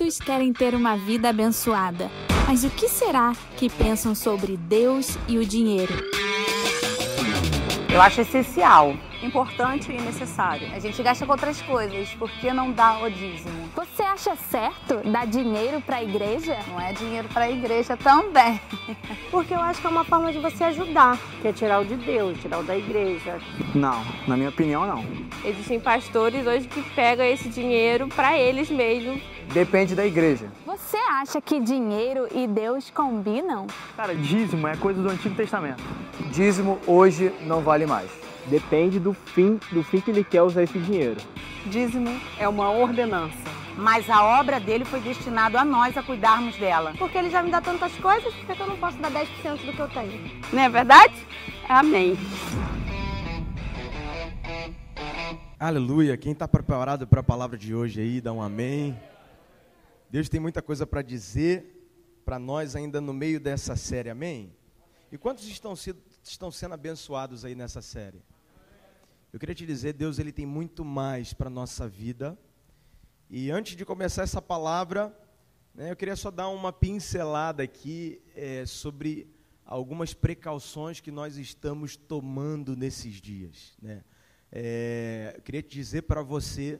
Muitos querem ter uma vida abençoada, mas o que será que pensam sobre Deus e o dinheiro? Eu acho essencial. Importante e necessário. A gente gasta com outras coisas, por que não dá o dízimo? Você acha certo dar dinheiro para a igreja? Não é dinheiro para a igreja também. Porque eu acho que é uma forma de você ajudar. Quer tirar o de Deus, tirar o da igreja. Não, na minha opinião não. Existem pastores hoje que pegam esse dinheiro para eles mesmos. Depende da igreja. Você acha que dinheiro e Deus combinam? Cara, dízimo é coisa do Antigo Testamento. Dízimo hoje não vale mais. Depende do fim que ele quer usar esse dinheiro. Dízimo é uma ordenança. Mas a obra dele foi destinada a nós a cuidarmos dela. Porque ele já me dá tantas coisas, por que eu não posso dar 10% do que eu tenho? Não é verdade? Amém. Aleluia. Quem está preparado para a palavra de hoje aí, dá um amém. Deus tem muita coisa para dizer para nós ainda no meio dessa série, amém? E quantos estão sendo abençoados aí nessa série? Eu queria te dizer, Deus ele tem muito mais para a nossa vida. E antes de começar essa palavra, eu queria só dar uma pincelada aqui sobre algumas precauções que nós estamos tomando nesses dias. Eu queria te dizer para você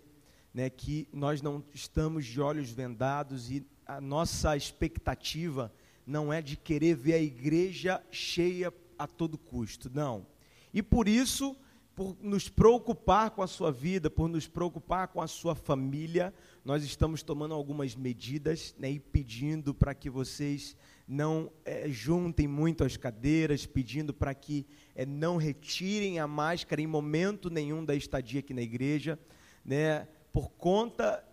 que nós não estamos de olhos vendados e a nossa expectativa não é de querer ver a igreja cheia a todo custo, não. E por isso, por nos preocupar com a sua vida, por nos preocupar com a sua família, nós estamos tomando algumas medidas e pedindo para que vocês não juntem muito as cadeiras, pedindo para que não retirem a máscara em momento nenhum da estadia aqui na igreja, por conta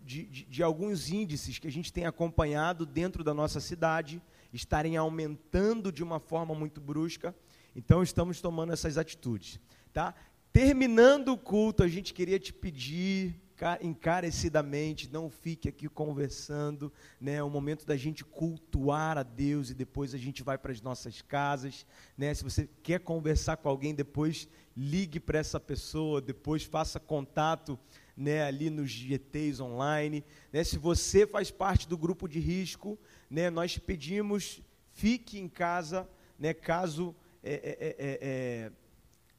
de alguns índices que a gente tem acompanhado dentro da nossa cidade, estarem aumentando de uma forma muito brusca, então estamos tomando essas atitudes. Tá? Terminando o culto, a gente queria te pedir encarecidamente, não fique aqui conversando, é o momento da gente cultuar a Deus e depois a gente vai para as nossas casas, se você quer conversar com alguém, depois ligue para essa pessoa, depois faça contato ali nos GTs online, se você faz parte do grupo de risco, nós pedimos, fique em casa, caso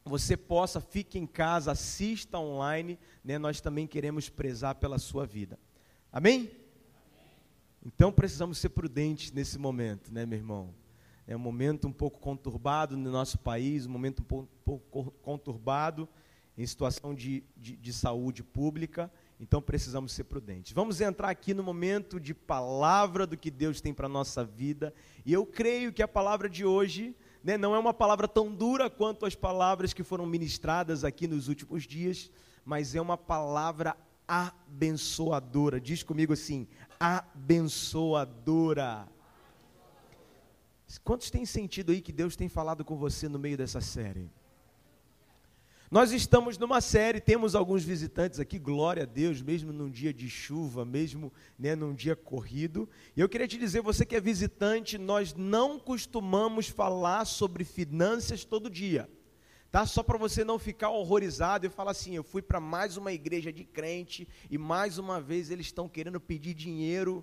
você possa, fique em casa, assista online, nós também queremos prezar pela sua vida, amém? Então precisamos ser prudentes nesse momento, meu irmão, é um momento um pouco conturbado no nosso país, um momento um pouco conturbado, em situação de saúde pública, então precisamos ser prudentes. Vamos entrar aqui no momento de palavra do que Deus tem para a nossa vida, e eu creio que a palavra de hoje, não é uma palavra tão dura quanto as palavras que foram ministradas aqui nos últimos dias, mas é uma palavra abençoadora. Diz comigo assim, abençoadora. Quantos têm sentido aí que Deus tem falado com você no meio dessa série? Nós estamos numa série, temos alguns visitantes aqui, glória a Deus, mesmo num dia de chuva, mesmo num dia corrido. E eu queria te dizer, você que é visitante, nós não costumamos falar sobre finanças todo dia, tá? Só para você não ficar horrorizado e falar assim, eu fui para mais uma igreja de crente e mais uma vez eles estão querendo pedir dinheiro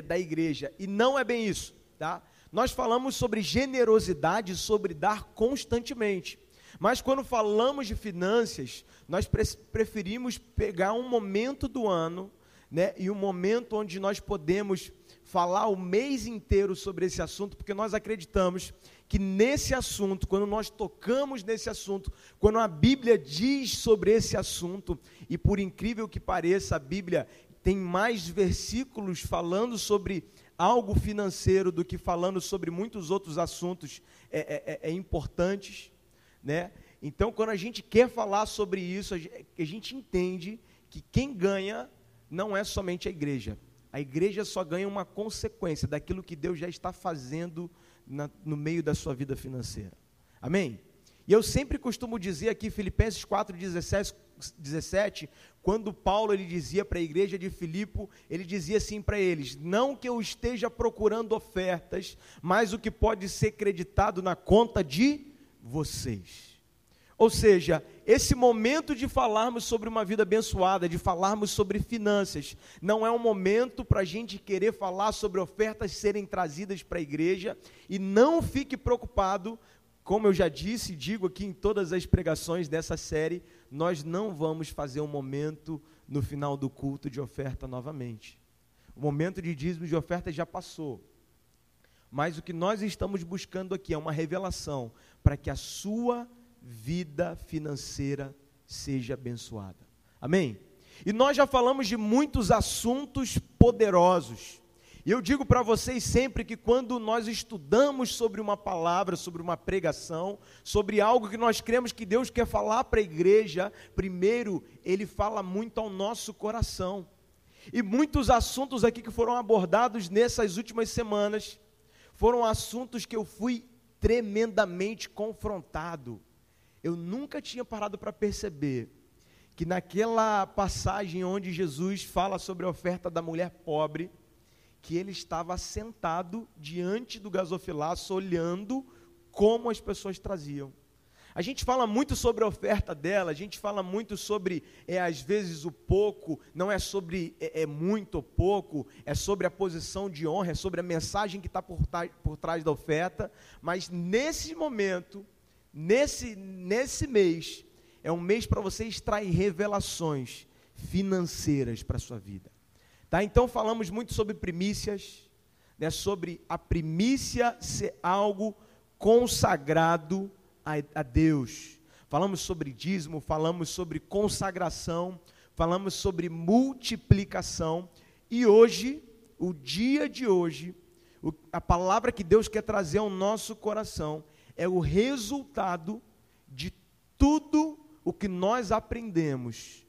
da igreja. E não é bem isso, tá? Nós falamos sobre generosidade, sobre dar constantemente. Mas quando falamos de finanças, nós preferimos pegar um momento do ano, e um momento onde nós podemos falar o mês inteiro sobre esse assunto, porque nós acreditamos que nesse assunto, quando nós tocamos nesse assunto, quando a Bíblia diz sobre esse assunto, e por incrível que pareça, a Bíblia tem mais versículos falando sobre algo financeiro do que falando sobre muitos outros assuntos importantes, Então, quando a gente quer falar sobre isso, a gente entende que quem ganha não é somente a igreja só ganha uma consequência daquilo que Deus já está fazendo no meio da sua vida financeira, amém? E eu sempre costumo dizer aqui, Filipenses 4:17, quando Paulo ele dizia para a igreja de Filipe, ele dizia assim para eles, não que eu esteja procurando ofertas, mas o que pode ser creditado na conta de vocês. Ou seja, esse momento de falarmos sobre uma vida abençoada, de falarmos sobre finanças, não é um momento para a gente querer falar sobre ofertas serem trazidas para a igreja, e não fique preocupado, como eu já disse e digo aqui em todas as pregações dessa série, nós não vamos fazer um momento no final do culto de oferta novamente. O momento de dízimo de oferta já passou. Mas o que nós estamos buscando aqui é uma revelação para que a sua vida financeira seja abençoada. Amém? E nós já falamos de muitos assuntos poderosos. E eu digo para vocês sempre que quando nós estudamos sobre uma palavra, sobre uma pregação, sobre algo que nós cremos que Deus quer falar para a igreja, primeiro, Ele fala muito ao nosso coração. E muitos assuntos aqui que foram abordados nessas últimas semanas, foram assuntos que eu fui tremendamente confrontado. Eu nunca tinha parado para perceber que naquela passagem onde Jesus fala sobre a oferta da mulher pobre, que ele estava sentado diante do gasofilaço, olhando como as pessoas traziam. A gente fala muito sobre a oferta dela, a gente fala muito sobre, às vezes, o pouco, não é sobre muito ou pouco, é sobre a posição de honra, é sobre a mensagem que está por trás da oferta, mas nesse momento, nesse mês, é um mês para você extrair revelações financeiras para a sua vida. Tá? Então falamos muito sobre primícias, né, sobre a primícia ser algo consagrado a Deus. Falamos sobre dízimo, falamos sobre consagração, falamos sobre multiplicação, e hoje, o dia de hoje, a palavra que Deus quer trazer ao nosso coração é o resultado de tudo o que nós aprendemos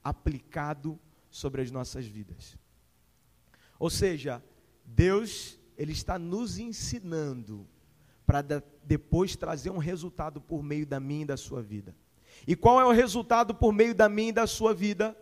aplicado sobre as nossas vidas. Ou seja, Deus, Ele está nos ensinando para depois trazer um resultado por meio da minha e da sua vida. E qual é o resultado por meio da minha e da sua vida?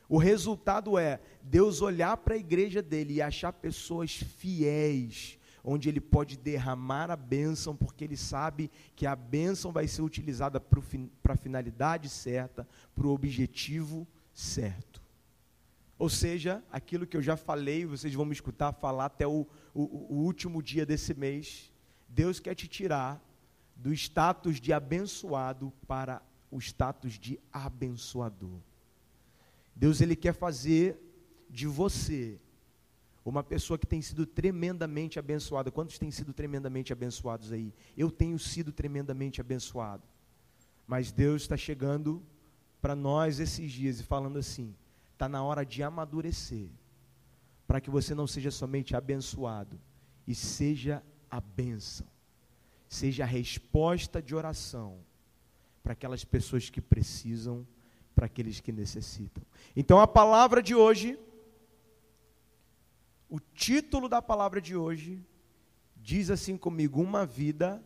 O resultado é Deus olhar para a igreja dele e achar pessoas fiéis, onde ele pode derramar a bênção, porque ele sabe que a bênção vai ser utilizada para a finalidade certa, para o objetivo certo. Ou seja, aquilo que eu já falei, vocês vão me escutar falar até o último dia desse mês, Deus quer te tirar do status de abençoado para o status de abençoador. Deus, Ele quer fazer de você uma pessoa que tem sido tremendamente abençoada. Quantos têm sido tremendamente abençoados aí? Eu tenho sido tremendamente abençoado. Mas Deus está chegando para nós esses dias e falando assim, está na hora de amadurecer, para que você não seja somente abençoado, e seja a bênção, seja a resposta de oração para aquelas pessoas que precisam, para aqueles que necessitam. Então a palavra de hoje, o título da palavra de hoje, diz assim comigo, uma vida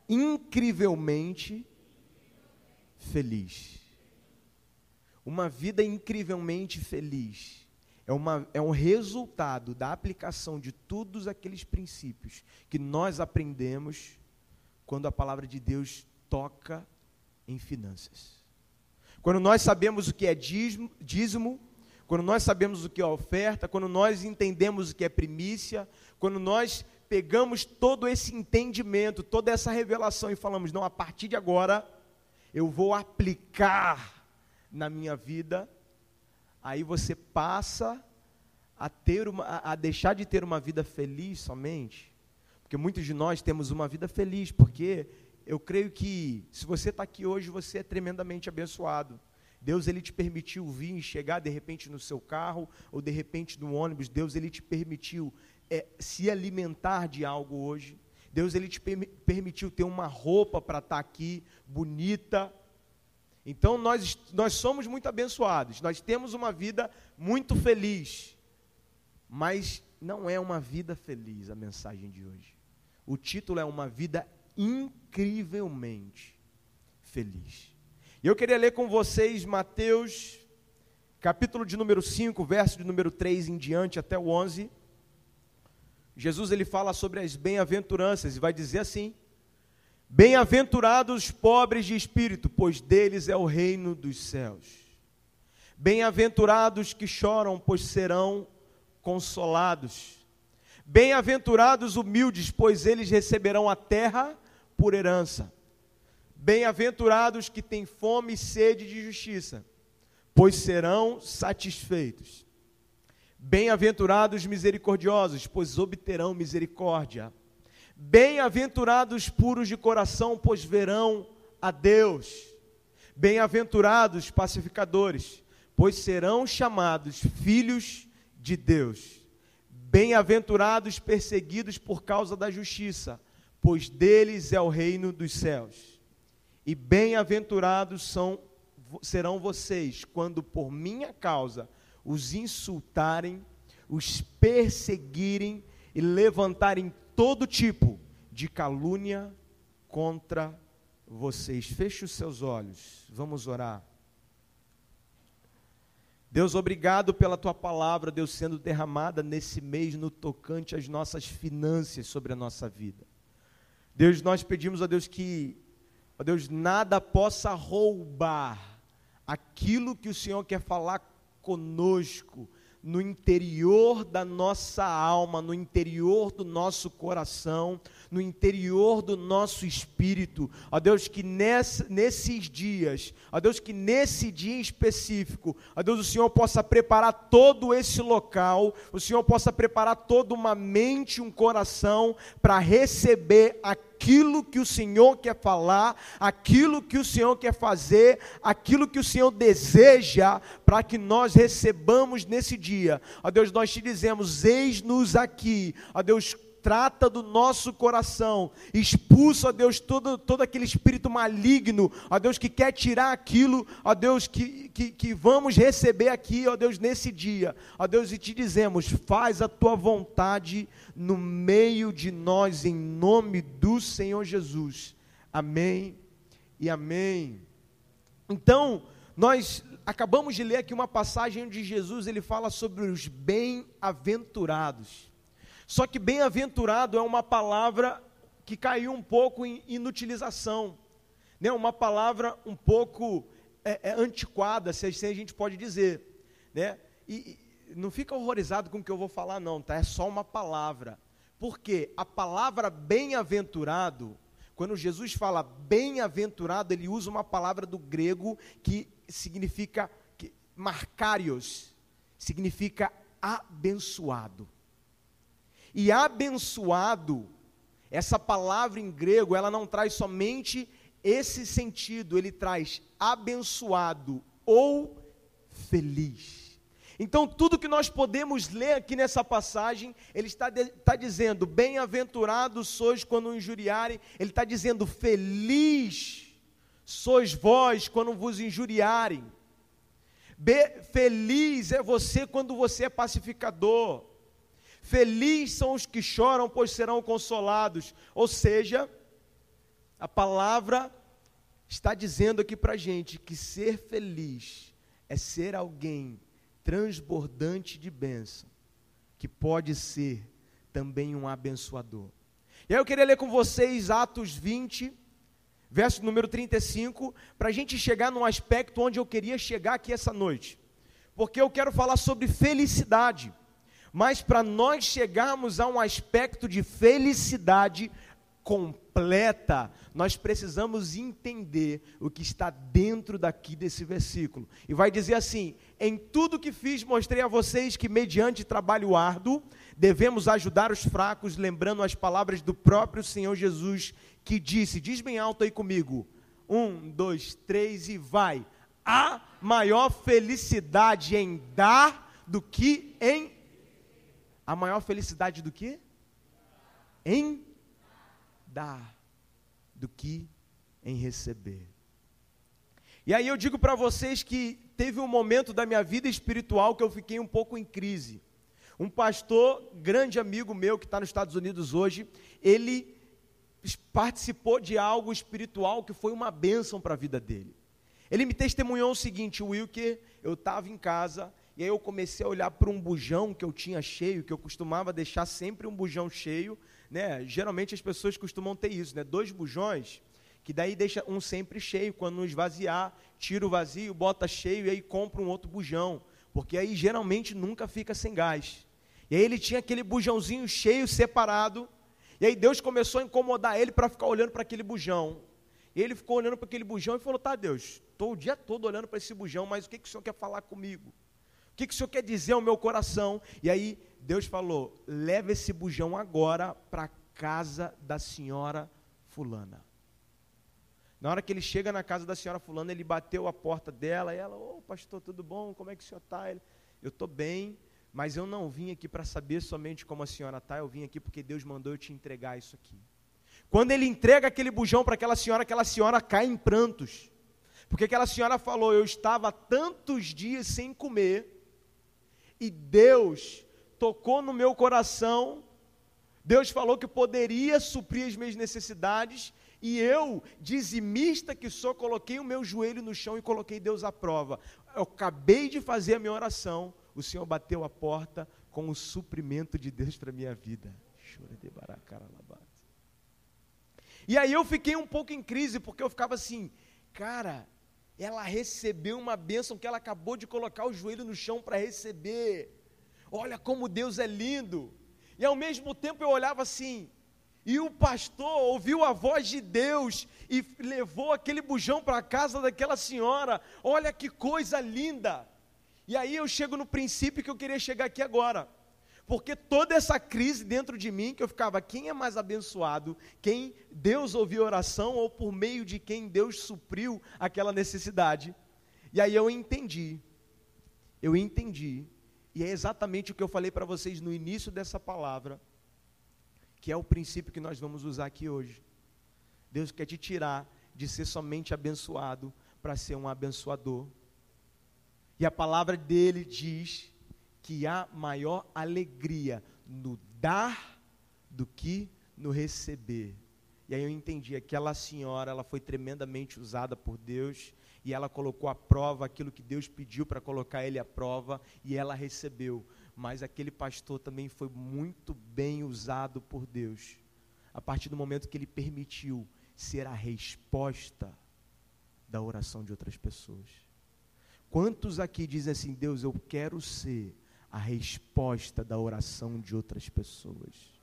incrivelmente feliz. Uma vida incrivelmente feliz. É um resultado da aplicação de todos aqueles princípios que nós aprendemos quando a palavra de Deus toca em finanças. Quando nós sabemos o que é dízimo, quando nós sabemos o que é oferta, quando nós entendemos o que é primícia, quando nós pegamos todo esse entendimento, toda essa revelação e falamos, não, a partir de agora eu vou aplicar na minha vida, aí você passa a deixar de ter uma vida feliz somente, porque muitos de nós temos uma vida feliz, porque eu creio que se você está aqui hoje, você é tremendamente abençoado. Deus, Ele te permitiu vir e chegar de repente no seu carro, ou de repente no ônibus. Deus, Ele te permitiu se alimentar de algo hoje. Deus, Ele te permitiu ter uma roupa para estar aqui, bonita. Então nós somos muito abençoados, nós temos uma vida muito feliz, mas não é uma vida feliz a mensagem de hoje. O título é uma vida incrivelmente feliz. E eu queria ler com vocês Mateus, capítulo de número 5, verso de número 3 em diante até o 11. Jesus, ele fala sobre as bem-aventuranças e vai dizer assim: Bem-aventurados os pobres de espírito, pois deles é o reino dos céus. Bem-aventurados que choram, pois serão consolados. Bem-aventurados humildes, pois eles receberão a terra por herança. Bem-aventurados que têm fome e sede de justiça, pois serão satisfeitos. Bem-aventurados misericordiosos, pois obterão misericórdia. Bem-aventurados puros de coração, pois verão a Deus. Bem-aventurados pacificadores, pois serão chamados filhos de Deus. Bem-aventurados perseguidos por causa da justiça, pois deles é o reino dos céus. E bem-aventurados serão vocês, quando por minha causa os insultarem, os perseguirem e levantarem todo tipo de calúnia contra vocês. Feche os seus olhos, vamos orar. Deus, obrigado pela tua palavra, Deus, sendo derramada nesse mês no tocante às nossas finanças sobre a nossa vida. Deus, nós pedimos a Deus que, ó Deus, nada possa roubar aquilo que o Senhor quer falar conosco, no interior da nossa alma, no interior do nosso coração, no interior do nosso espírito. Ó Deus, que nesses dias, ó Deus, que nesse dia em específico, ó Deus, o Senhor possa preparar todo esse local, o Senhor possa preparar toda uma mente, um coração, para receber aquilo que o Senhor quer falar, aquilo que o Senhor quer fazer, aquilo que o Senhor deseja, para que nós recebamos nesse dia. Ó Deus, nós te dizemos, eis-nos aqui, ó Deus, trata do nosso coração, expulsa, ó Deus, todo aquele espírito maligno, ó Deus, que quer tirar aquilo, ó Deus, que vamos receber aqui, ó Deus, nesse dia, ó Deus, e te dizemos, faz a tua vontade no meio de nós, em nome do Senhor Jesus, amém e amém. Então, nós acabamos de ler aqui uma passagem onde Jesus, ele fala sobre os bem-aventurados. Só que bem-aventurado é uma palavra que caiu um pouco em inutilização, né? Uma palavra um pouco antiquada, se assim a gente pode dizer, né? E não fica horrorizado com o que eu vou falar não, tá? É só uma palavra. Por quê? A palavra bem-aventurado, quando Jesus fala bem-aventurado, ele usa uma palavra do grego que significa markarios, significa abençoado. E abençoado, essa palavra em grego, ela não traz somente esse sentido, ele traz abençoado ou feliz. Então, tudo que nós podemos ler aqui nessa passagem, ele está dizendo, bem-aventurados sois quando injuriarem, ele está dizendo, feliz sois vós quando vos injuriarem. Feliz é você quando você é pacificador. Felizes são os que choram, pois serão consolados. Ou seja, a palavra está dizendo aqui para a gente que ser feliz é ser alguém transbordante de bênção, que pode ser também um abençoador. E aí eu queria ler com vocês Atos 20, verso número 35, para a gente chegar num aspecto onde eu queria chegar aqui essa noite. Porque eu quero falar sobre felicidade. Mas para nós chegarmos a um aspecto de felicidade completa, nós precisamos entender o que está dentro daqui desse versículo. E vai dizer assim, em tudo que fiz, mostrei a vocês que mediante trabalho árduo, devemos ajudar os fracos, lembrando as palavras do próprio Senhor Jesus, que disse, diz bem alto aí comigo, 1, 2, 3 e vai, há maior felicidade em dar do que em... A maior felicidade do que? Em dar, do que em receber. E aí eu digo para vocês que teve um momento da minha vida espiritual que eu fiquei um pouco em crise. Um pastor, grande amigo meu, que está nos Estados Unidos hoje, ele participou de algo espiritual que foi uma bênção para a vida dele. Ele me testemunhou o seguinte, Wilker, eu estava em casa... E aí eu comecei a olhar para um bujão que eu tinha cheio, que eu costumava deixar sempre um bujão cheio, né? Geralmente as pessoas costumam ter isso, né? 2 bujões, que daí deixa um sempre cheio. Quando não esvaziar, tira o vazio, bota cheio e aí compra um outro bujão. Porque aí geralmente nunca fica sem gás. E aí ele tinha aquele bujãozinho cheio, separado. E aí Deus começou a incomodar ele para ficar olhando para aquele bujão. E ele ficou olhando para aquele bujão e falou: tá, Deus, estou o dia todo olhando para esse bujão, mas o que o Senhor quer falar comigo? O que o Senhor quer dizer ao meu coração? E aí Deus falou: leva esse bujão agora para a casa da senhora fulana. Na hora que ele chega na casa da senhora fulana, ele bateu a porta dela, e ela: ô pastor, tudo bom? Como é que o senhor está? Eu estou bem, mas eu não vim aqui para saber somente como a senhora está, eu vim aqui porque Deus mandou eu te entregar isso aqui. Quando ele entrega aquele bujão para aquela senhora cai em prantos, porque aquela senhora falou: eu estava tantos dias sem comer, e Deus tocou no meu coração, Deus falou que poderia suprir as minhas necessidades, e eu, dizimista que sou, coloquei o meu joelho no chão e coloquei Deus à prova. Eu acabei de fazer a minha oração, o Senhor bateu a porta com o suprimento de Deus para a minha vida. E aí eu fiquei um pouco em crise, porque eu ficava assim: cara, ela recebeu uma bênção que ela acabou de colocar o joelho no chão para receber. Olha como Deus é lindo. E ao mesmo tempo eu olhava assim, e o pastor ouviu a voz de Deus e levou aquele bujão para a casa daquela senhora. Olha que coisa linda. E aí eu chego no princípio que eu queria chegar aqui agora. Porque toda essa crise dentro de mim, que eu ficava: quem é mais abençoado? Quem Deus ouviu a oração ou por meio de quem Deus supriu aquela necessidade? E aí eu entendi, e é exatamente o que eu falei para vocês no início dessa palavra, que é o princípio que nós vamos usar aqui hoje. Deus quer te tirar de ser somente abençoado para ser um abençoador. E a palavra dele diz que há maior alegria no dar do que no receber. E aí eu entendi, aquela senhora, ela foi tremendamente usada por Deus, e ela colocou à prova aquilo que Deus pediu para colocar ele à prova, e ela recebeu. Mas aquele pastor também foi muito bem usado por Deus, a partir do momento que ele permitiu ser a resposta da oração de outras pessoas. Quantos aqui dizem assim: Deus, eu quero ser a resposta da oração de outras pessoas?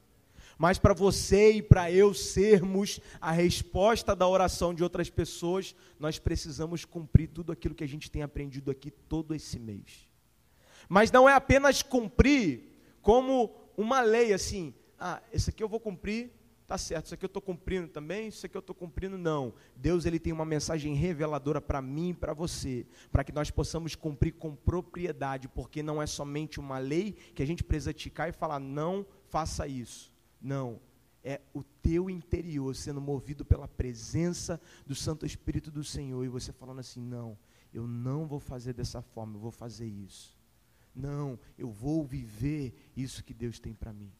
Mas para você e para eu sermos a resposta da oração de outras pessoas, nós precisamos cumprir tudo aquilo que a gente tem aprendido aqui todo esse mês. Mas não é apenas cumprir como uma lei, assim: esse aqui eu vou cumprir, tá certo, isso aqui eu estou cumprindo também, isso aqui eu estou cumprindo. Não, Deus, ele tem uma mensagem reveladora para mim e para você, para que nós possamos cumprir com propriedade, porque não é somente uma lei que a gente precisa ticar e falar: não faça isso. Não, é o teu interior sendo movido pela presença do Santo Espírito do Senhor, e você falando assim: não, eu não vou fazer dessa forma, eu vou fazer isso. Não, eu vou viver isso que Deus tem para mim.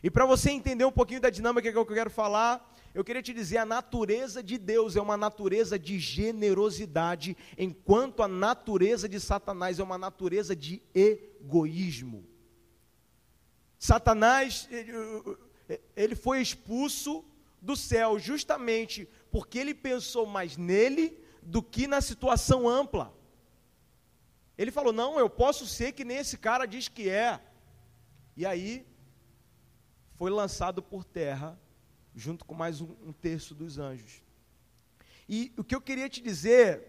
E para você entender um pouquinho da dinâmica que eu quero falar, eu queria te dizer: a natureza de Deus é uma natureza de generosidade, enquanto a natureza de Satanás é uma natureza de egoísmo. Satanás, ele foi expulso do céu justamente porque ele pensou mais nele do que na situação ampla. Ele falou: não, eu posso ser que nem esse cara diz que é. E aí foi lançado por terra, junto com mais um terço dos anjos. E o que eu queria te dizer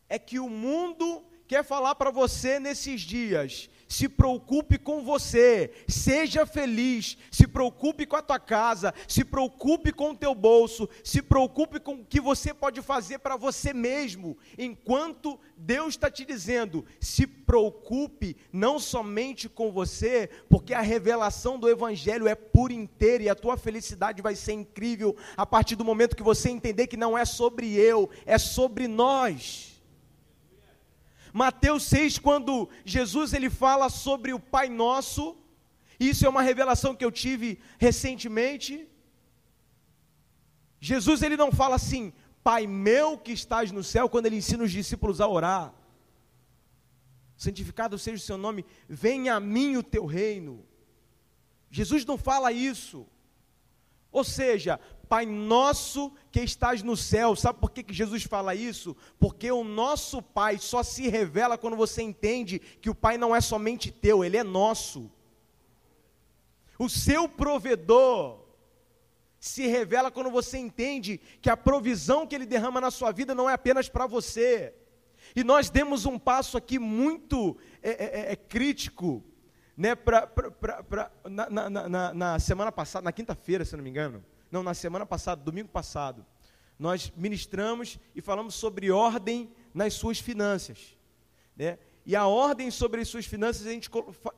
é que o mundo quer falar para você nesses dias: se preocupe com você, seja feliz, se preocupe com a tua casa, se preocupe com o teu bolso, se preocupe com o que você pode fazer para você mesmo, enquanto Deus está te dizendo: se preocupe não somente com você, porque a revelação do Evangelho é por inteiro, e a tua felicidade vai ser incrível, a partir do momento que você entender que não é sobre eu, é sobre nós. Mateus 6, quando Jesus ele fala sobre o Pai Nosso, isso é uma revelação que eu tive recentemente. Jesus ele não fala assim: Pai meu que estás no céu, quando ele ensina os discípulos a orar. Santificado seja o seu nome, venha a mim o teu reino. Jesus não fala isso. Ou seja, Pai nosso que estás no céu. Sabe por que Jesus fala isso? Porque o nosso Pai só se revela quando você entende que o Pai não é somente teu, Ele é nosso. O seu provedor se revela quando você entende que a provisão que Ele derrama na sua vida não é apenas para você. E nós demos um passo aqui muito crítico, né, na semana passada, na quinta-feira, se não me engano, não, na semana passada, domingo passado, nós ministramos e falamos sobre ordem nas suas finanças, né? E a ordem sobre as suas finanças, a gente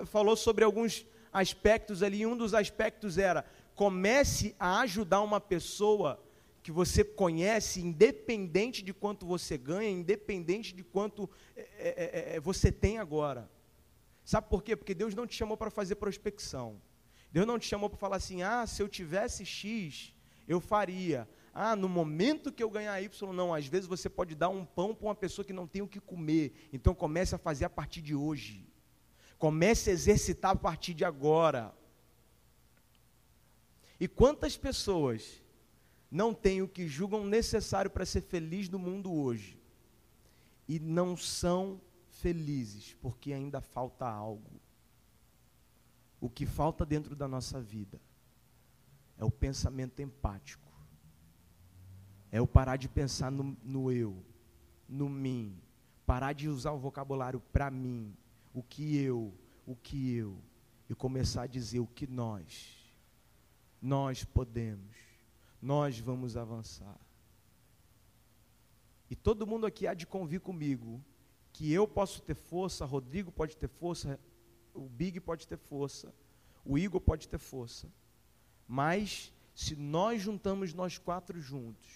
falou sobre alguns aspectos ali, e um dos aspectos era, comece a ajudar uma pessoa que você conhece, independente de quanto você ganha, independente de quanto você tem agora. Sabe por quê? Porque Deus não te chamou para fazer prospecção. Deus não te chamou para falar assim, se eu tivesse X, eu faria. No momento que eu ganhar Y, não. Às vezes você pode dar um pão para uma pessoa que não tem o que comer. Então comece a fazer a partir de hoje. Comece a exercitar a partir de agora. E quantas pessoas não têm o que julgam necessário para ser feliz no mundo hoje e não são felizes, porque ainda falta algo. O que falta dentro da nossa vida é o pensamento empático, é o parar de pensar no eu, no mim, parar de usar o vocabulário para mim, o que eu, e começar a dizer o que nós podemos, nós vamos avançar. E todo mundo aqui há de convir comigo que eu posso ter força, Rodrigo pode ter força, o Big pode ter força, o Igor pode ter força, mas se nós juntamos nós quatro juntos,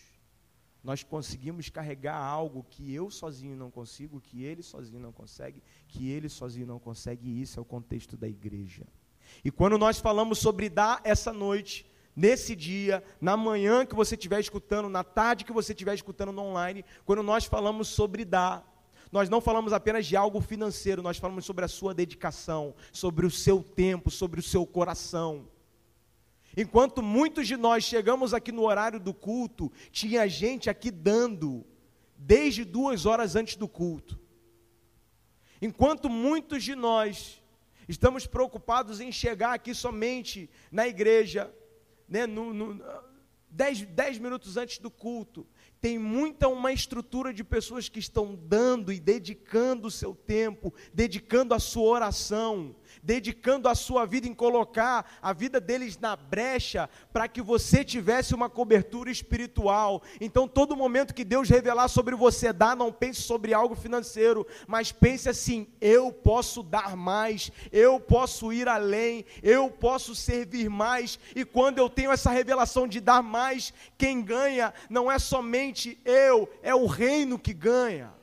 nós conseguimos carregar algo que eu sozinho não consigo, que ele sozinho não consegue, que ele sozinho não consegue, e isso é o contexto da igreja. E quando nós falamos sobre dar essa noite, nesse dia, na manhã que você estiver escutando, na tarde que você estiver escutando no online, quando nós falamos sobre dar, nós não falamos apenas de algo financeiro, nós falamos sobre a sua dedicação, sobre o seu tempo, sobre o seu coração. Enquanto muitos de nós chegamos aqui no horário do culto, tinha gente aqui dando, desde 2 horas antes do culto. Enquanto muitos de nós estamos preocupados em chegar aqui somente na igreja, né, 10 minutos antes do culto, tem uma estrutura de pessoas que estão dando e dedicando o seu tempo, dedicando a sua oração, dedicando a sua vida em colocar a vida deles na brecha, para que você tivesse uma cobertura espiritual. Então, todo momento que Deus revelar sobre você dar, não pense sobre algo financeiro, mas pense assim, eu posso dar mais, eu posso ir além, eu posso servir mais, e quando eu tenho essa revelação de dar mais, quem ganha não é somente eu, é o reino que ganha.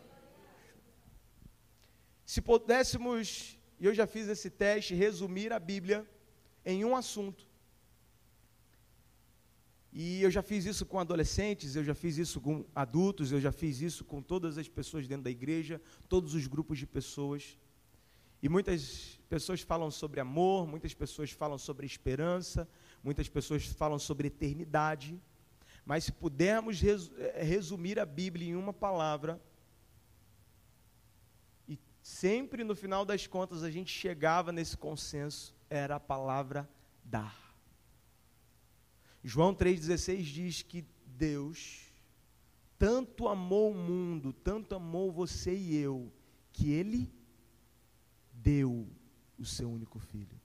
Se pudéssemos, e eu já fiz esse teste, resumir a Bíblia em um assunto, e eu já fiz isso com adolescentes, eu já fiz isso com adultos, eu já fiz isso com todas as pessoas dentro da igreja, todos os grupos de pessoas, e muitas pessoas falam sobre amor, muitas pessoas falam sobre esperança, muitas pessoas falam sobre eternidade, mas se pudermos resumir a Bíblia em uma palavra, e sempre no final das contas a gente chegava nesse consenso, era a palavra dar. João 3,16 diz que Deus tanto amou o mundo, tanto amou você e eu, que Ele deu o seu único filho.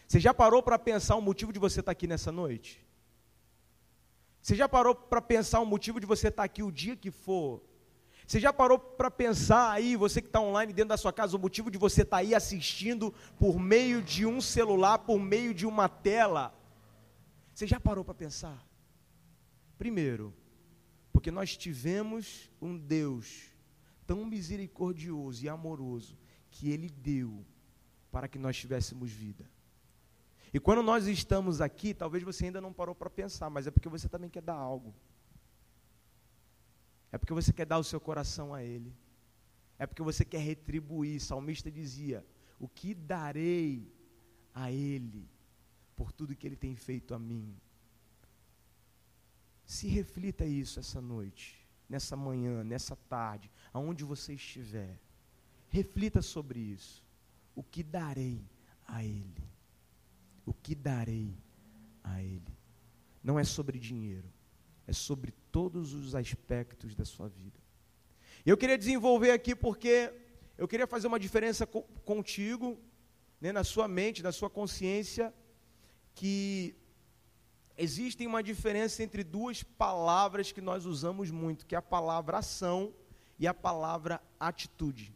Você já parou para pensar o motivo de você estar aqui nessa noite? Você já parou para pensar o motivo de você estar aqui o dia que for? Você já parou para pensar aí, você que está online dentro da sua casa, o motivo de você estar aí assistindo por meio de um celular, por meio de uma tela? Você já parou para pensar? Primeiro, porque nós tivemos um Deus tão misericordioso e amoroso, que Ele deu para que nós tivéssemos vida. E quando nós estamos aqui, talvez você ainda não parou para pensar, mas é porque você também quer dar algo. É porque você quer dar o seu coração a Ele. É porque você quer retribuir. O salmista dizia, o que darei a Ele por tudo que Ele tem feito a mim. Se reflita isso essa noite, nessa manhã, nessa tarde, aonde você estiver. Reflita sobre isso. O que darei a Ele? O que darei a Ele? Não é sobre dinheiro, é sobre todos os aspectos da sua vida. Eu queria desenvolver aqui porque eu queria fazer uma diferença contigo, né, na sua mente, na sua consciência, que existe uma diferença entre duas palavras que nós usamos muito, que é a palavra ação e a palavra atitude.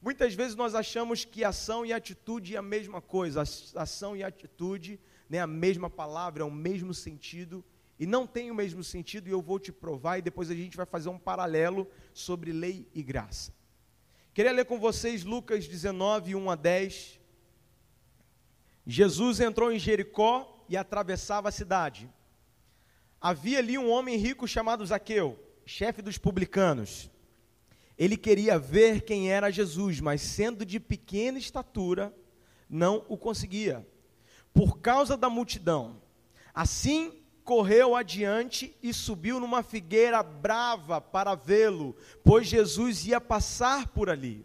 Muitas vezes nós achamos que ação e atitude é a mesma coisa, ação e atitude, né, a mesma palavra, é o mesmo sentido, e não tem o mesmo sentido, e eu vou te provar, e depois a gente vai fazer um paralelo sobre lei e graça. Queria ler com vocês Lucas 19, 1 a 10. Jesus entrou em Jericó e atravessava a cidade. Havia ali um homem rico chamado Zaqueu, chefe dos publicanos. Ele queria ver quem era Jesus, mas sendo de pequena estatura, não o conseguia, por causa da multidão. Assim, correu adiante e subiu numa figueira brava para vê-lo, pois Jesus ia passar por ali.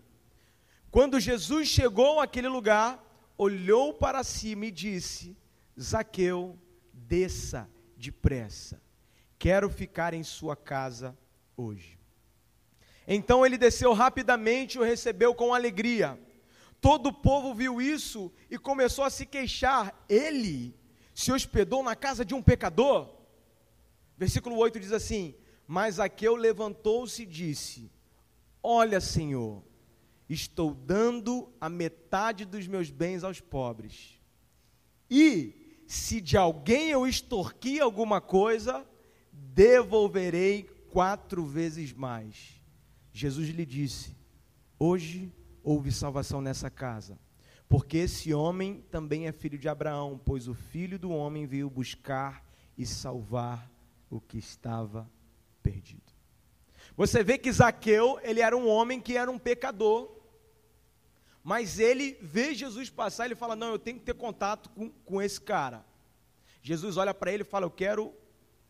Quando Jesus chegou àquele lugar, olhou para cima e disse: Zaqueu, desça depressa, quero ficar em sua casa hoje. Então ele desceu rapidamente e o recebeu com alegria. Todo o povo viu isso e começou a se queixar. Ele se hospedou na casa de um pecador? Versículo 8 diz assim: mas Zaqueu levantou-se e disse: olha, Senhor, estou dando a metade dos meus bens aos pobres. E se de alguém eu extorqui alguma coisa, devolverei 4 vezes mais. Jesus lhe disse: hoje houve salvação nessa casa, porque esse homem também é filho de Abraão, pois o Filho do Homem veio buscar e salvar o que estava perdido. Você vê que Zaqueu, ele era um homem que era um pecador, mas ele vê Jesus passar, ele fala: não, eu tenho que ter contato com esse cara. Jesus olha para ele e fala: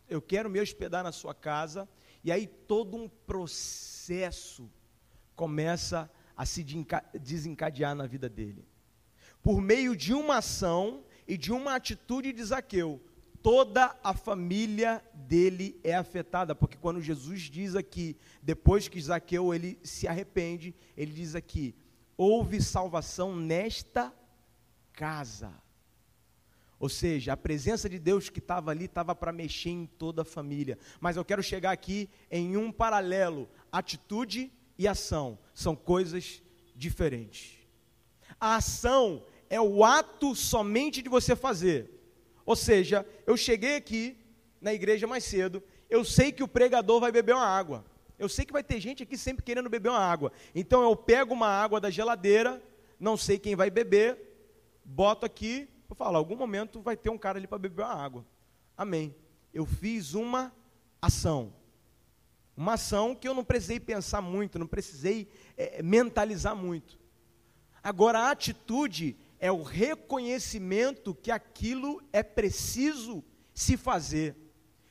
eu quero me hospedar na sua casa. E aí todo um processo começa a se desencadear na vida dele. Por meio de uma ação e de uma atitude de Zaqueu, toda a família dele é afetada, porque quando Jesus diz aqui, depois que Zaqueu ele se arrepende, ele diz aqui: houve salvação nesta casa. Ou seja, a presença de Deus que estava ali, estava para mexer em toda a família. Mas eu quero chegar aqui em um paralelo: atitude e ação são coisas diferentes. A ação é o ato somente de você fazer. Ou seja, eu cheguei aqui na igreja mais cedo, eu sei que o pregador vai beber uma água. Eu sei que vai ter gente aqui sempre querendo beber uma água. Então eu pego uma água da geladeira, não sei quem vai beber, boto aqui, eu falo: algum momento vai ter um cara ali para beber uma água. Amém. Eu fiz uma ação. Uma ação que eu não precisei pensar muito, não precisei mentalizar muito. Agora, a atitude é o reconhecimento que aquilo é preciso se fazer.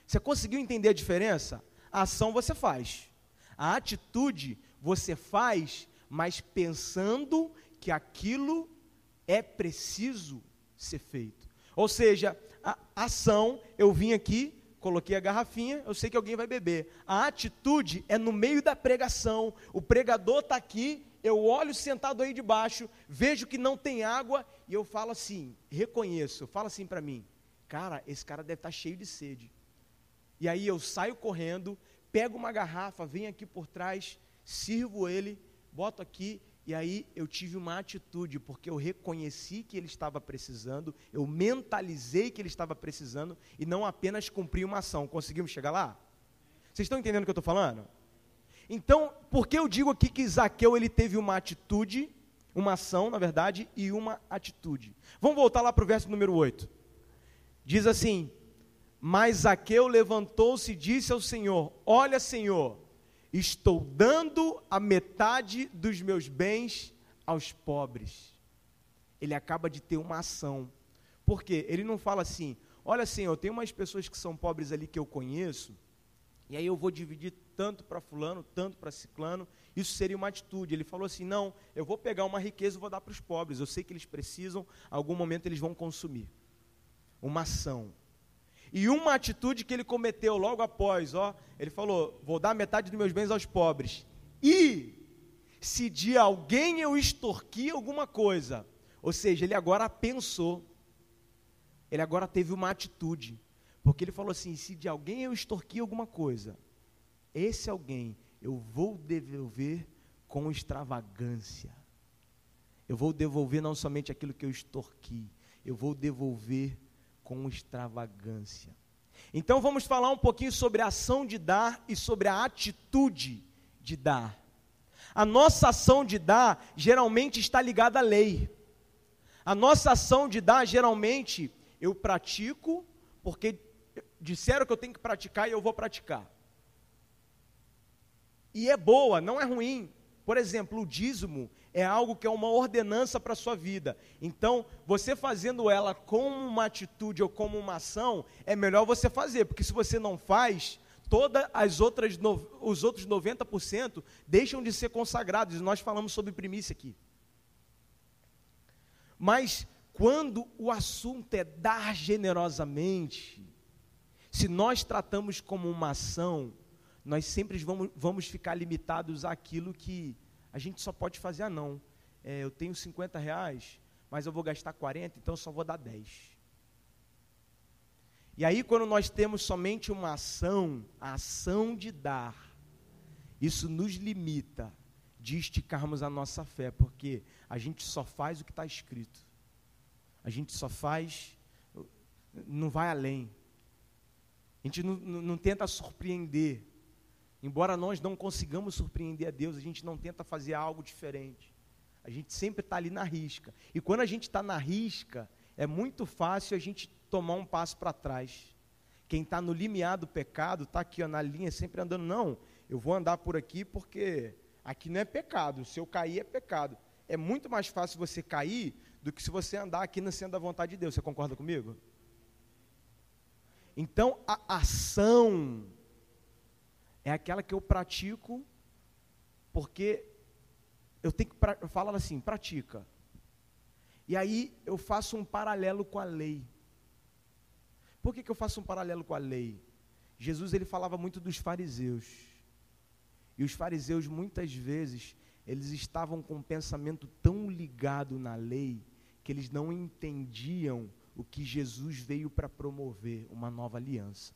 Você conseguiu entender a diferença? A ação você faz. A atitude você faz, mas pensando que aquilo é preciso ser feito. Ou seja, a ação, eu vim aqui, coloquei a garrafinha, eu sei que alguém vai beber. A atitude é no meio da pregação, o pregador está aqui, eu olho sentado aí debaixo, vejo que não tem água, e eu falo assim, reconheço, eu falo assim para mim: cara, esse cara deve estar cheio de sede. E aí eu saio correndo, pego uma garrafa, venho aqui por trás, sirvo ele, boto aqui, e aí eu tive uma atitude, porque eu reconheci que ele estava precisando, eu mentalizei que ele estava precisando, e não apenas cumpri uma ação. Conseguimos chegar lá? Vocês estão entendendo o que eu estou falando? Então, por que eu digo aqui que Zaqueu ele teve uma atitude, uma ação, na verdade, e uma atitude? Vamos voltar lá para o verso número 8. Diz assim: mas Zaqueu levantou-se e disse ao Senhor: olha, Senhor, estou dando a metade dos meus bens aos pobres. Ele acaba de ter uma ação, Por quê? Ele não fala assim, olha Senhor, tem umas pessoas que são pobres ali que eu conheço, e aí eu vou dividir tanto para fulano, tanto para ciclano, isso seria uma atitude. Ele falou assim, não, eu vou pegar uma riqueza e vou dar para os pobres, eu sei que eles precisam, em algum momento eles vão consumir. Uma ação. E uma atitude que ele cometeu logo após, ele falou, vou dar metade dos meus bens aos pobres. E se de alguém eu extorquir alguma coisa, ou seja, ele agora pensou, ele agora teve uma atitude, porque ele falou assim, se de alguém eu extorquir alguma coisa, esse alguém eu vou devolver com extravagância. Eu vou devolver não somente aquilo que eu extorqui, eu vou devolver com extravagância. Então vamos falar um pouquinho sobre a ação de dar e sobre a atitude de dar. A nossa ação de dar geralmente está ligada à lei. A nossa ação de dar geralmente eu pratico porque disseram que eu tenho que praticar e eu vou praticar. E é boa, não é ruim. Por exemplo, o dízimo é algo que é uma ordenança para a sua vida. Então, você fazendo ela como uma atitude ou como uma ação, é melhor você fazer, porque se você não faz, os outros 90% deixam de ser consagrados, e nós falamos sobre primícia aqui. Mas, quando o assunto é dar generosamente, se nós tratamos como uma ação, nós sempre vamos ficar limitados àquilo que a gente só pode fazer, eu tenho 50 reais, mas eu vou gastar 40, então eu só vou dar 10. E aí quando nós temos somente uma ação, a ação de dar, isso nos limita de esticarmos a nossa fé, porque a gente só faz o que está escrito. A gente só faz, não vai além. A gente não tenta surpreender. Embora nós não consigamos surpreender a Deus, a gente não tenta fazer algo diferente. A gente sempre está ali na risca. E quando a gente está na risca, é muito fácil a gente tomar um passo para trás. Quem está no limiar do pecado, está aqui na linha, sempre andando, não, eu vou andar por aqui porque aqui não é pecado, se eu cair é pecado. É muito mais fácil você cair do que se você andar aqui no centro da vontade de Deus. Você concorda comigo? Então, a ação é aquela que eu pratico, porque eu tenho que falar assim, pratica. E aí eu faço um paralelo com a lei. Por que eu faço um paralelo com a lei? Jesus ele falava muito dos fariseus. E os fariseus muitas vezes, eles estavam com um pensamento tão ligado na lei, que eles não entendiam o que Jesus veio para promover, uma nova aliança.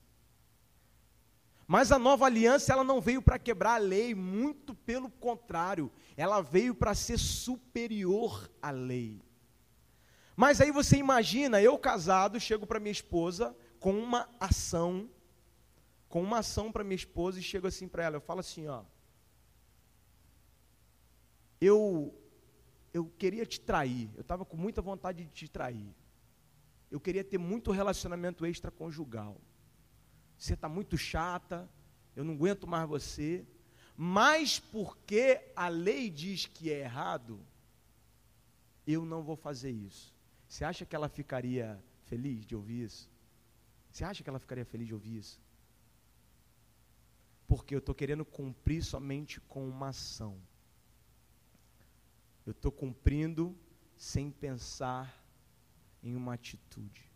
Mas a nova aliança, ela não veio para quebrar a lei, muito pelo contrário, ela veio para ser superior à lei. Mas aí você imagina, eu casado, chego para minha esposa com uma ação para minha esposa e chego assim para ela, eu falo assim, eu queria te trair, eu estava com muita vontade de te trair, eu queria ter muito relacionamento extraconjugal. Você está muito chata, eu não aguento mais você, mas porque a lei diz que é errado, eu não vou fazer isso. Você acha que ela ficaria feliz de ouvir isso? Você acha que ela ficaria feliz de ouvir isso? Porque eu estou querendo cumprir somente com uma ação. Eu estou cumprindo sem pensar em uma atitude.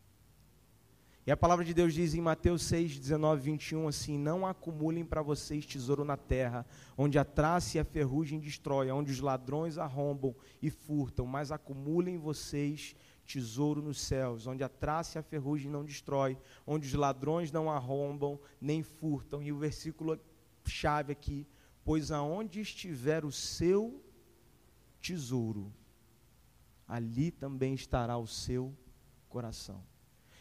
E a palavra de Deus diz em Mateus 6, 19, 21, assim, não acumulem para vocês tesouro na terra, onde a traça e a ferrugem destrói, onde os ladrões arrombam e furtam, mas acumulem vocês tesouro nos céus, onde a traça e a ferrugem não destrói, onde os ladrões não arrombam nem furtam. E o versículo chave aqui, pois aonde estiver o seu tesouro, ali também estará o seu coração.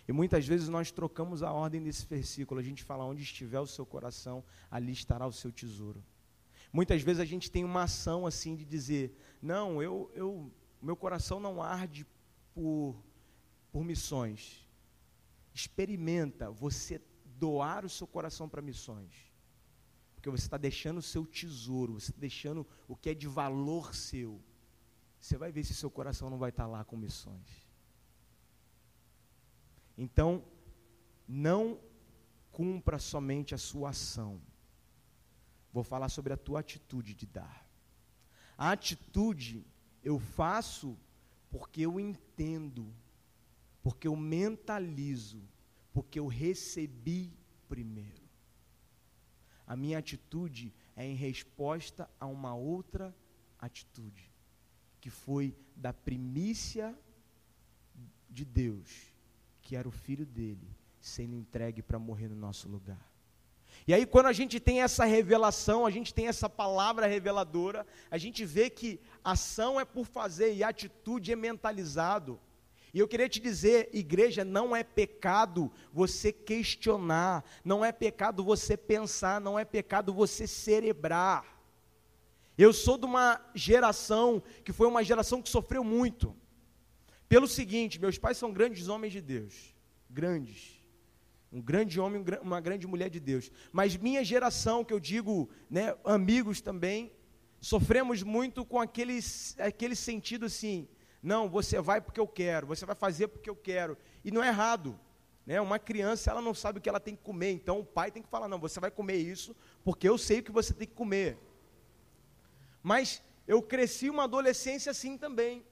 E muitas vezes nós trocamos a ordem desse versículo, a gente fala, onde estiver o seu coração, ali estará o seu tesouro. Muitas vezes a gente tem uma ação assim de dizer, não, meu coração não arde por missões. Experimenta você doar o seu coração para missões. Porque você está deixando o seu tesouro, você está deixando o que é de valor seu. Você vai ver se seu coração não vai estar lá com missões. Então, não cumpra somente a sua ação. Vou falar sobre a tua atitude de dar. A atitude eu faço porque eu entendo, porque eu mentalizo, porque eu recebi primeiro. A minha atitude é em resposta a uma outra atitude, que foi da primícia de Deus, que era o Filho dele, sendo entregue para morrer no nosso lugar. E aí quando a gente tem essa revelação, a gente tem essa palavra reveladora, a gente vê que ação é por fazer e atitude é mentalizado. E eu queria te dizer, igreja, não é pecado você questionar, não é pecado você pensar, não é pecado você cerebrar. Eu sou de uma geração que foi uma geração que sofreu muito. Pelo seguinte, meus pais são grandes homens de Deus, grandes. Um grande homem, uma grande mulher de Deus. Mas minha geração, que eu digo, né, amigos também, sofremos muito com aquele sentido assim, não, você vai porque eu quero, você vai fazer porque eu quero. E não é errado. Né? Uma criança, ela não sabe o que ela tem que comer, então o pai tem que falar, não, você vai comer isso, porque eu sei o que você tem que comer. Mas eu cresci uma adolescência assim também.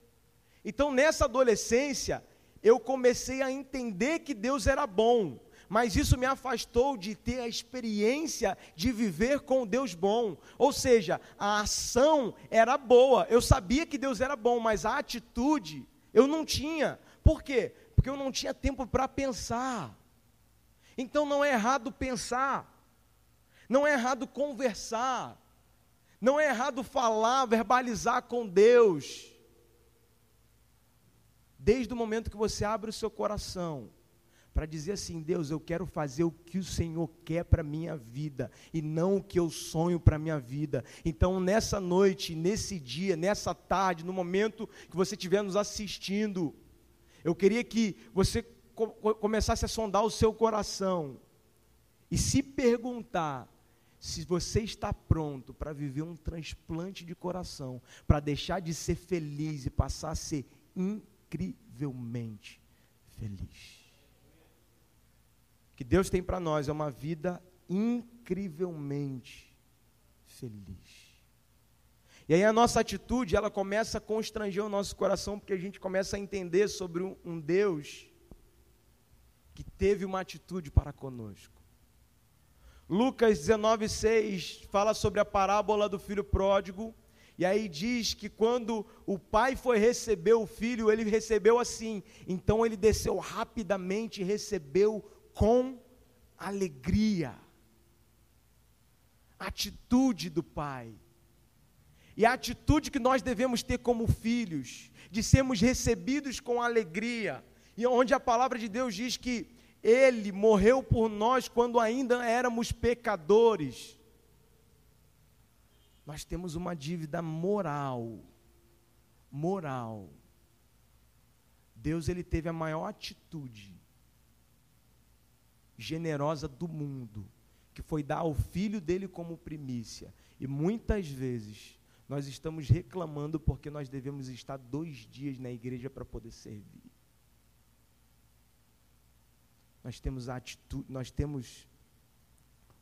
Então nessa adolescência, eu comecei a entender que Deus era bom. Mas isso me afastou de ter a experiência de viver com Deus bom. Ou seja, a ação era boa, eu sabia que Deus era bom, mas a atitude eu não tinha. Por quê? Porque eu não tinha tempo para pensar. Então não é errado pensar, não é errado conversar, não é errado falar, verbalizar com Deus. Desde o momento que você abre o seu coração, para dizer assim, Deus, eu quero fazer o que o Senhor quer para a minha vida, e não o que eu sonho para a minha vida. Então, nessa noite, nesse dia, nessa tarde, no momento que você estiver nos assistindo, eu queria que você começasse a sondar o seu coração, e se perguntar, se você está pronto para viver um transplante de coração, para deixar de ser feliz e passar a ser incrivelmente feliz. Que Deus tem para nós é uma vida incrivelmente feliz. E aí a nossa atitude, ela começa a constranger o nosso coração, porque a gente começa a entender sobre um Deus que teve uma atitude para conosco. Lucas 19:6 fala sobre a parábola do filho pródigo, e aí diz que quando o pai foi receber o filho, ele recebeu assim, então ele desceu rapidamente e recebeu com alegria. Atitude do pai. E a atitude que nós devemos ter como filhos, de sermos recebidos com alegria, e onde a palavra de Deus diz que Ele morreu por nós quando ainda éramos pecadores. Nós temos uma dívida moral. Deus, Ele teve a maior atitude generosa do mundo, que foi dar ao filho dele como primícia. E muitas vezes nós estamos reclamando porque nós devemos estar 2 dias na igreja para poder servir. Nós temos a atitude, nós temos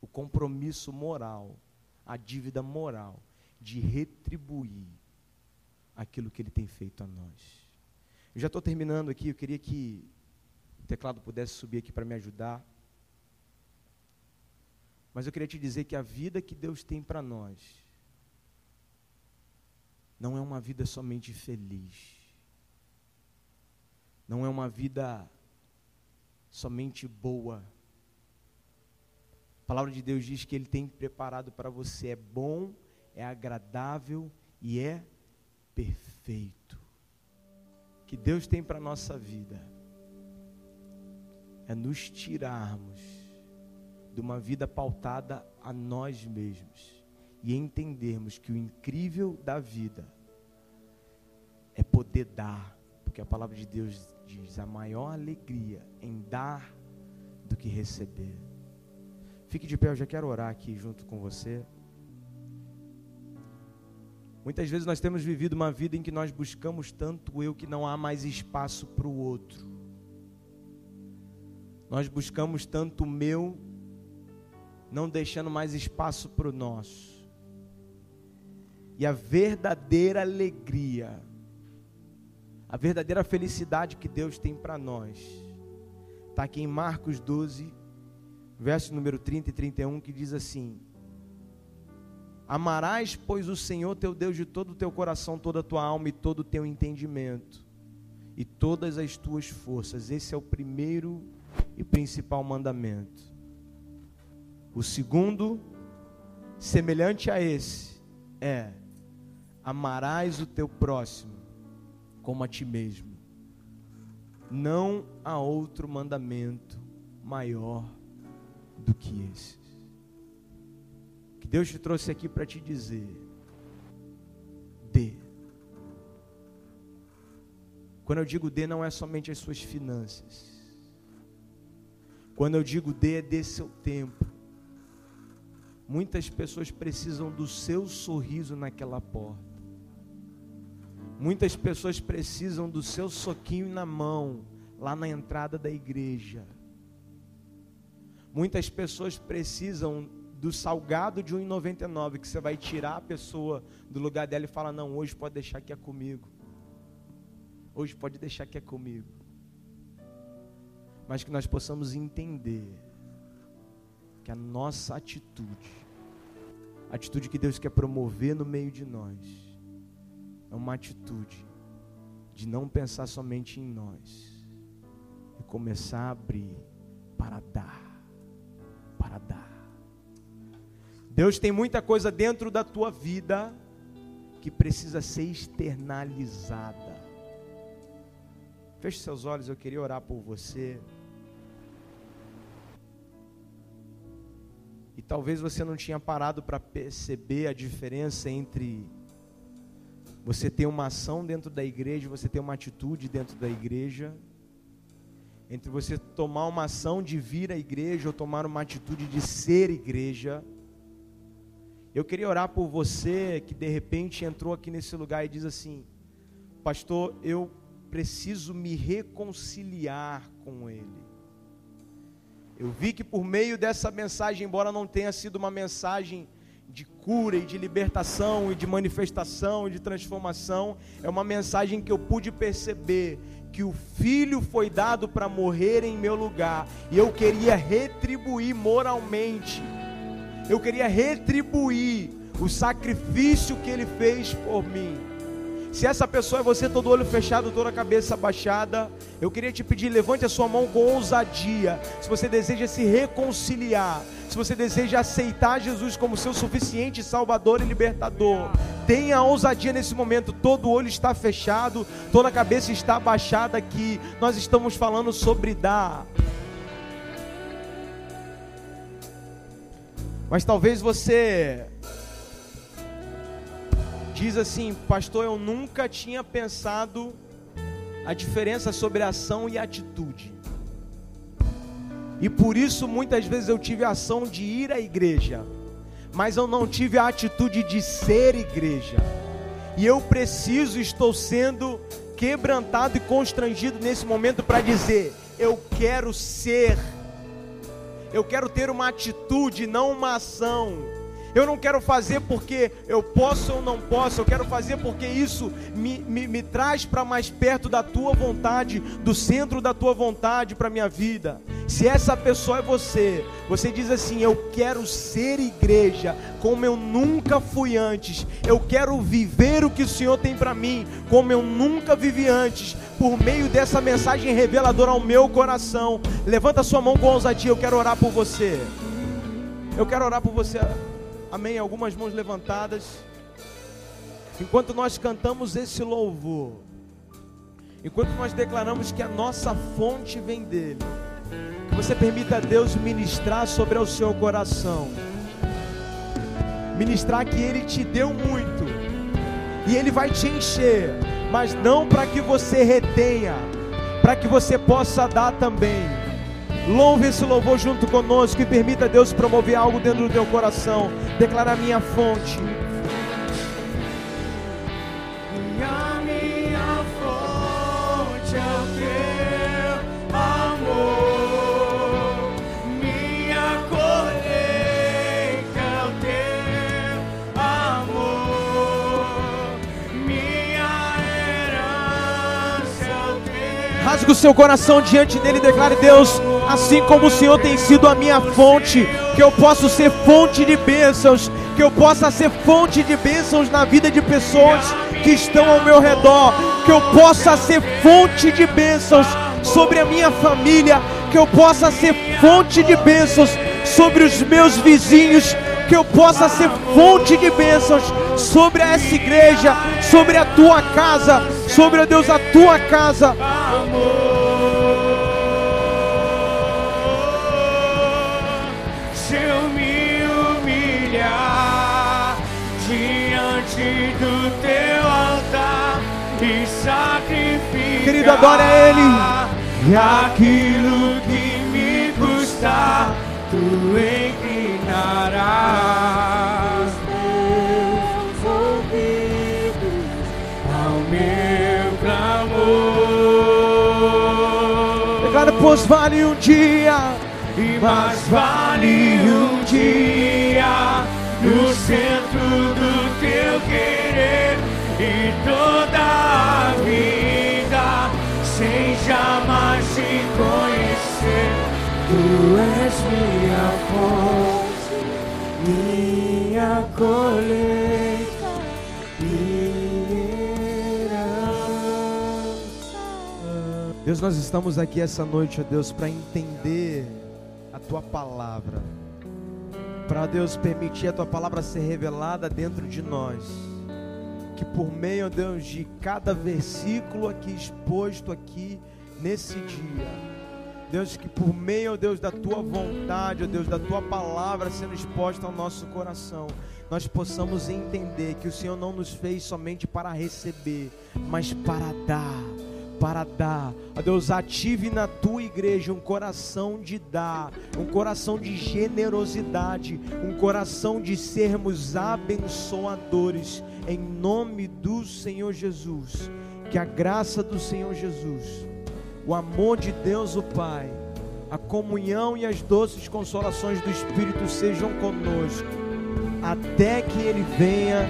o compromisso moral, a dívida moral de retribuir aquilo que ele tem feito a nós. Eu já estou terminando aqui, eu queria que o teclado pudesse subir aqui para me ajudar. Mas eu queria te dizer que a vida que Deus tem para nós não é uma vida somente feliz. Não é uma vida somente boa. A palavra de Deus diz que Ele tem preparado para você. É bom, é agradável e é perfeito. O que Deus tem para a nossa vida é nos tirarmos de uma vida pautada a nós mesmos e entendermos que o incrível da vida é poder dar, porque a palavra de Deus diz, a maior alegria em dar do que receber. Fique de pé, eu já quero orar aqui junto com você. Muitas vezes nós temos vivido uma vida em que nós buscamos tanto eu que não há mais espaço para o outro. Nós buscamos tanto o meu, não deixando mais espaço para o nosso. E a verdadeira alegria, a verdadeira felicidade que Deus tem para nós, está aqui em Marcos 12, verso número 30 e 31, que diz assim: amarás, pois, o Senhor teu Deus de todo o teu coração, toda a tua alma e todo o teu entendimento, e todas as tuas forças. Esse é o primeiro e principal mandamento. O segundo, semelhante a esse, é: amarás o teu próximo como a ti mesmo. Não há outro mandamento maior do que esse. Que Deus te trouxe aqui para te dizer: dê. Quando eu digo dê, não é somente as suas finanças. Quando eu digo dê, é dê seu tempo. Muitas pessoas precisam do seu sorriso naquela porta. Muitas pessoas precisam do seu soquinho na mão, lá na entrada da igreja. Muitas pessoas precisam do salgado de R$1,99, que você vai tirar a pessoa do lugar dela e fala: não, hoje pode deixar que é comigo. Hoje pode deixar que é comigo. Mas que nós possamos entender que a nossa atitude, a atitude que Deus quer promover no meio de nós, é uma atitude de não pensar somente em nós e começar a abrir para dar, para dar. Deus tem muita coisa dentro da tua vida que precisa ser externalizada. Feche seus olhos, eu queria orar por você. E talvez você não tinha parado para perceber a diferença entre você ter uma ação dentro da igreja, você ter uma atitude dentro da igreja, entre você tomar uma ação de vir à igreja ou tomar uma atitude de ser igreja. Eu queria orar por você que de repente entrou aqui nesse lugar e diz assim: pastor, eu preciso me reconciliar com Ele. Eu vi que por meio dessa mensagem, embora não tenha sido uma mensagem de cura e de libertação e de manifestação e de transformação, é uma mensagem que eu pude perceber que o Filho foi dado para morrer em meu lugar, e eu queria retribuir moralmente, eu queria retribuir o sacrifício que Ele fez por mim. Se essa pessoa é você, todo olho fechado, toda a cabeça baixada, eu queria te pedir, levante a sua mão com ousadia. Se você deseja se reconciliar, se você deseja aceitar Jesus como seu suficiente Salvador e Libertador, tenha ousadia nesse momento. Todo olho está fechado, toda a cabeça está baixada aqui. Nós estamos falando sobre dar. Mas talvez você diz assim: pastor, eu nunca tinha pensado a diferença sobre ação e atitude, e por isso muitas vezes eu tive a ação de ir à igreja, mas eu não tive a atitude de ser igreja, e eu preciso, estou sendo quebrantado e constrangido nesse momento para dizer: eu quero ser, eu quero ter uma atitude, não uma ação. Eu não quero fazer porque eu posso ou não posso, eu quero fazer porque isso me traz para mais perto da tua vontade, do centro da tua vontade para a minha vida. Se essa pessoa é você, você diz assim: eu quero ser igreja como eu nunca fui antes, eu quero viver o que o Senhor tem para mim como eu nunca vivi antes, por meio dessa mensagem reveladora ao meu coração. Levanta a sua mão com ousadia, eu quero orar por você. Eu quero orar por você. Amém, algumas mãos levantadas. Enquanto nós cantamos esse louvor, enquanto nós declaramos que a nossa fonte vem dele, que você permita a Deus ministrar sobre o seu coração, ministrar que Ele te deu muito, e Ele vai te encher, mas não para que você retenha, para que você possa dar também. Louve esse louvor junto conosco e permita a Deus promover algo dentro do teu coração. Declarar: minha fonte. Minha fonte é o teu amor. Rasgue o seu coração diante dele e declare: Deus, assim como o Senhor tem sido a minha fonte, que eu possa ser fonte de bênçãos, que eu possa ser fonte de bênçãos na vida de pessoas que estão ao meu redor, que eu possa ser fonte de bênçãos sobre a minha família, que eu possa ser fonte de bênçãos sobre os meus vizinhos, que eu possa ser fonte de bênçãos sobre essa igreja, sobre a tua casa, sobre, ó Deus, a tua casa. Se eu me humilhar diante do teu altar e sacrificar, querido, adora Ele. E aquilo que me custar, tu inclinarás teus ouvidos ao meu clamor. Declara: pois vale um dia, e mais vale um dia no centro do teu querer, e toda a vida sem jamais te conhecer. Tu és minha fonte, minha colheita, minha herança. Deus, nós estamos aqui essa noite, ó Deus, para entender a tua palavra, para, Deus, permitir a tua palavra ser revelada dentro de nós, que por meio, ó Deus, de cada versículo aqui exposto aqui nesse dia, Deus, que por meio, ó Deus, da tua vontade, ó Deus, da tua palavra sendo exposta ao nosso coração, nós possamos entender que o Senhor não nos fez somente para receber, mas para dar. Ó Deus, ative na tua igreja um coração de dar, um coração de generosidade, um coração de sermos abençoadores, em nome do Senhor Jesus. Que a graça do Senhor Jesus, o amor de Deus o Pai, a comunhão e as doces consolações do Espírito sejam conosco, até que Ele venha.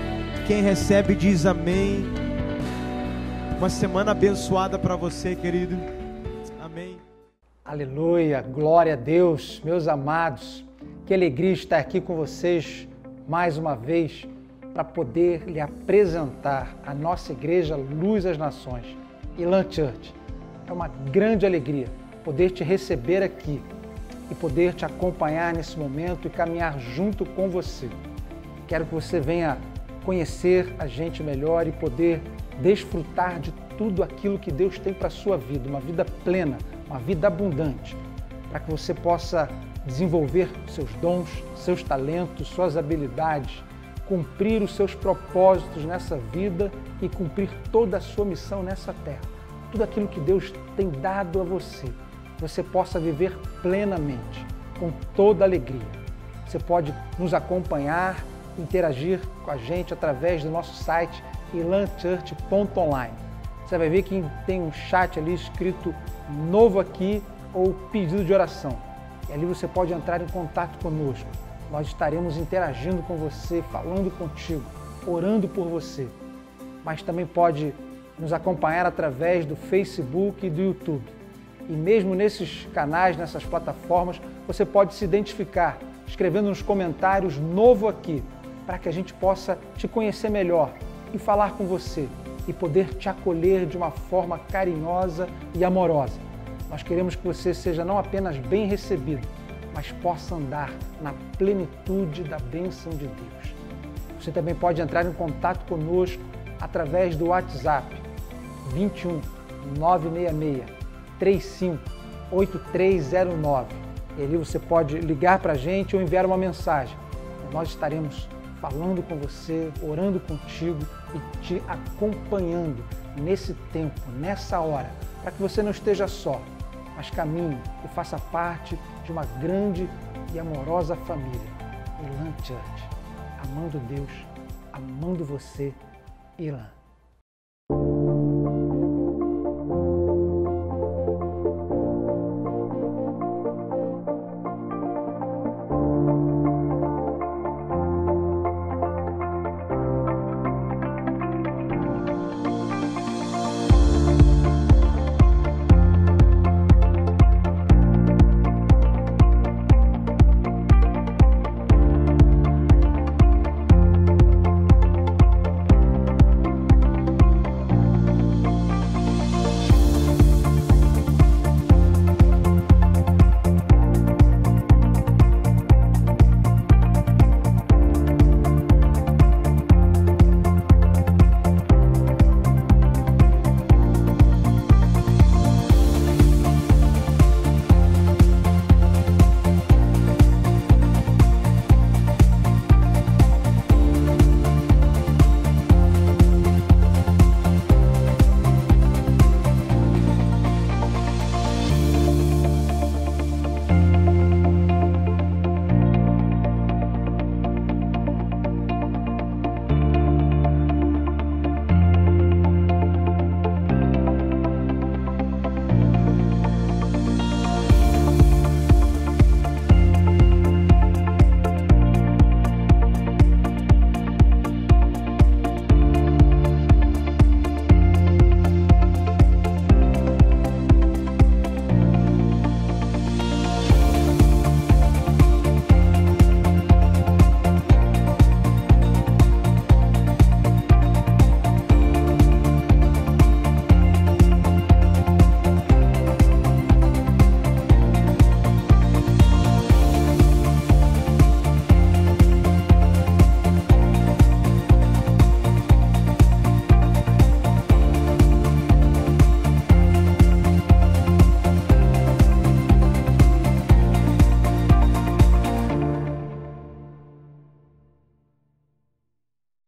Quem recebe diz amém. Uma semana abençoada para você, querido. Amém. Aleluia, glória a Deus, meus amados. Que alegria estar aqui com vocês mais uma vez para poder lhe apresentar a nossa igreja Luz às Nações, Elan Church. É uma grande alegria poder te receber aqui e poder te acompanhar nesse momento e caminhar junto com você. Quero que você venha conhecer a gente melhor e poder desfrutar de tudo aquilo que Deus tem para a sua vida, uma vida plena, uma vida abundante, para que você possa desenvolver seus dons, seus talentos, suas habilidades, cumprir os seus propósitos nessa vida e cumprir toda a sua missão nessa terra. Tudo aquilo que Deus tem dado a você, você possa viver plenamente, com toda alegria. Você pode nos acompanhar, interagir com a gente através do nosso site elanchurch.online. Você vai ver que tem um chat ali escrito novo aqui ou pedido de oração. E ali você pode entrar em contato conosco. Nós estaremos interagindo com você, falando contigo, orando por você. Mas também pode nos acompanhar através do Facebook e do YouTube. E mesmo nesses canais, nessas plataformas, você pode se identificar, escrevendo nos comentários novo aqui, para que a gente possa te conhecer melhor e falar com você e poder te acolher de uma forma carinhosa e amorosa. Nós queremos que você seja não apenas bem recebido, mas possa andar na plenitude da bênção de Deus. Você também pode entrar em contato conosco através do WhatsApp 21 966 35 8309. E ali você pode ligar para a gente ou enviar uma mensagem. Nós estaremos falando com você, orando contigo e te acompanhando nesse tempo, nessa hora, para que você não esteja só, mas caminhe e faça parte de uma grande e amorosa família, Elan Church, amando Deus, amando você, Elan.